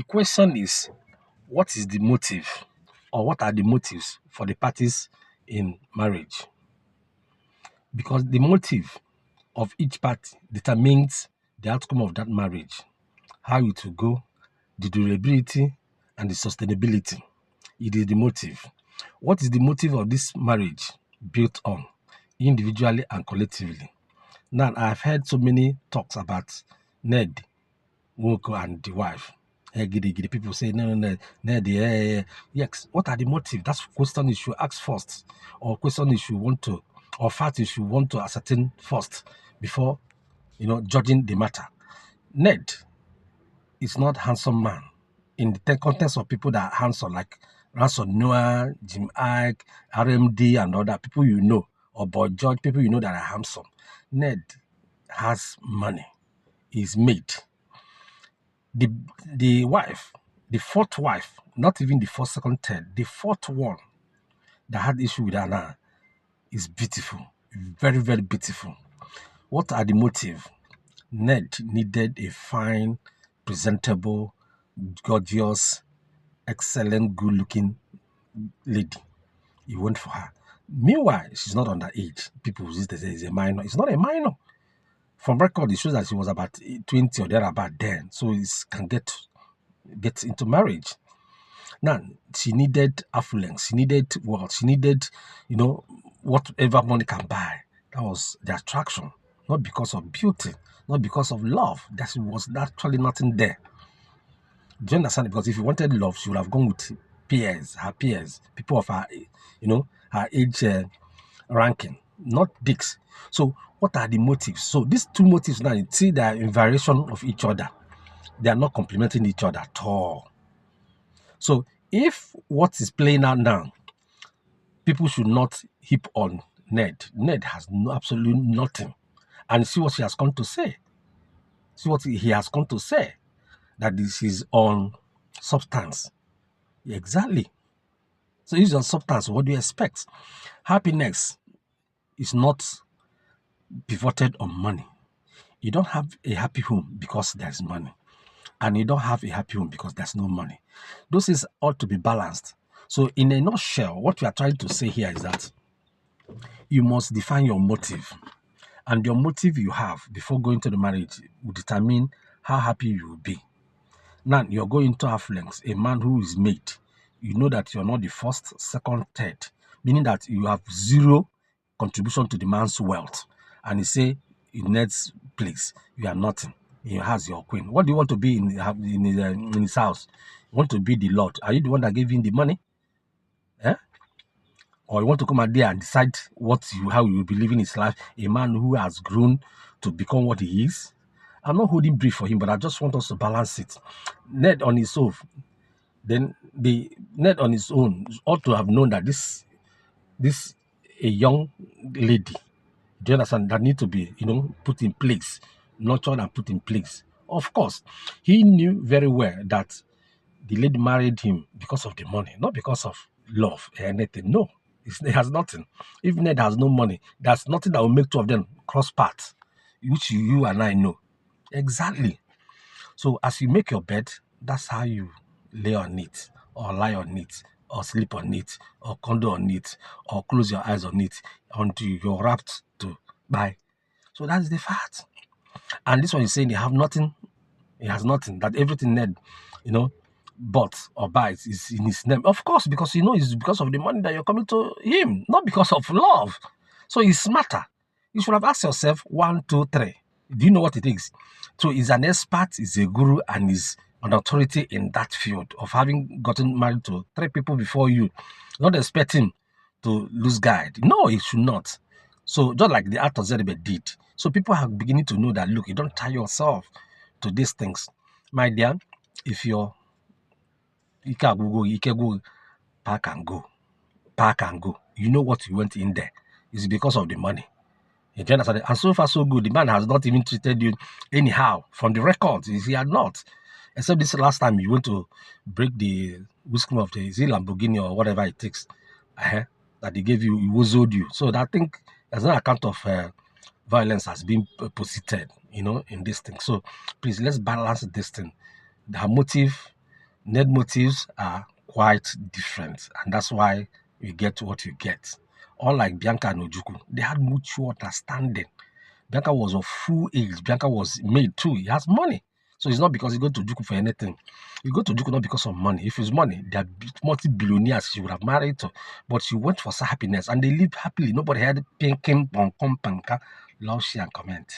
The question is, what is the motive, or what are the motives for the parties in marriage? Because the motive of each party determines the outcome of that marriage, how it will go, the durability, and the sustainability. It is the motive. What is the motive of this marriage built on, individually and collectively? Now, I've heard so many talks about Ned, Woko, and the wife. Gidi. People say, no, Ned, yeah. Yes, what are the motives? That's a question you should ask first, or question you should want to, or fact you should want to ascertain first before, judging the matter. Ned is not handsome man. In the context of people that are handsome, like Ransom Noah, Jim Ike, RMD, and other people or Boy George, people that are handsome. Ned has money. He's made. The wife, the fourth wife, not even the first, second, third, the fourth one that had issue with Anna is beautiful. Very, very beautiful. What are the motive? Ned needed a fine, presentable, gorgeous, excellent, good-looking lady. He went for her. Meanwhile, she's not underage. People used to say it's a minor. It's not a minor. From record, it shows that she was about 20 or thereabout then. So it can get into marriage. Now, she needed affluence. She needed wealth. She needed, whatever money can buy. That was the attraction. Not because of beauty. Not because of love. There was actually nothing there. Do you understand? Because if you wanted love, she would have gone with her peers, people of her, her age ranking, not dicks. So what are the motives? So these two motives now, you see, they are in variation of each other. They are not complementing each other at all. So if what is playing out now, people should not heap on Ned. Ned has absolutely nothing. And see what she has come to say. See what he has come to say. That this is on substance. Exactly. So if it's on substance, what do you expect? Happiness is not pivoted on money. You don't have a happy home because there's money. And you don't have a happy home because there's no money. Those things ought to be balanced. So in a nutshell, what we are trying to say here is that you must define your motive. And your motive you have before going to the marriage will determine how happy you will be. Now, you're going to affluence, a man who is made. You know that you're not the first, second, third, meaning that you have zero contribution to the man's wealth. And you say, in Ned's place, you are nothing. He has your queen. What do you want to be in his house? You want to be the Lord. Are you the one that gave him the money? Eh? Or you want to come out there and decide how you will be living his life? A man who has grown to become what he is. I'm not holding brief for him, but I just want us to balance it. Ned on his own, then the Ned on his own ought to have known that this a young lady, do you understand, that need to be put in place, nurtured and put in place. Of course, he knew very well that the lady married him because of the money, not because of love or anything. No, it has nothing. If Ned has no money, there's nothing that will make two of them cross paths, which you and I know. Exactly. So as you make your bed, that's how you lay on it, or lie on it, or sleep on it, or condo on it, or close your eyes on it until you're wrapped to buy. So that's the fact. And this one is saying they have nothing. He has nothing. That everything Ned, bought or buys is in his name. Of course, because it's because of the money that you're coming to him, not because of love. So he's smarter. You should have asked yourself 1, 2, 3. Do you know what it is? So he's an expert, he's a guru, and he's an authority in that field of having gotten married to 3 people before you. Not expect him to lose guide. No, he should not. So just like the art of Zedebet did. So people are beginning to know that, look, you don't tie yourself to these things. My dear, if you can go, pack and go. Pack and go. You know what you went in there. It's because of the money. You understand? And so far, so good. The man has not even treated you anyhow. From the records, he had not. Except this last time you went to break the windscreen of the Lamborghini or whatever it takes that they gave you, he wozoed you. So I think there's no account of violence has been posited, in this thing. So please, let's balance this thing. Her motive Net motives are quite different, and that's why you get what you get. Unlike Bianca and Ojukwu, they had mutual understanding. Bianca was of full age. Bianca was made too. He has money. So it's not because you go to Juku for anything. You go to Juku not because of money. If it's money, they are multi-billionaires she would have married to. But she went for happiness and they lived happily. Nobody had pinking, pom, pom, panka. Love, share, and comment.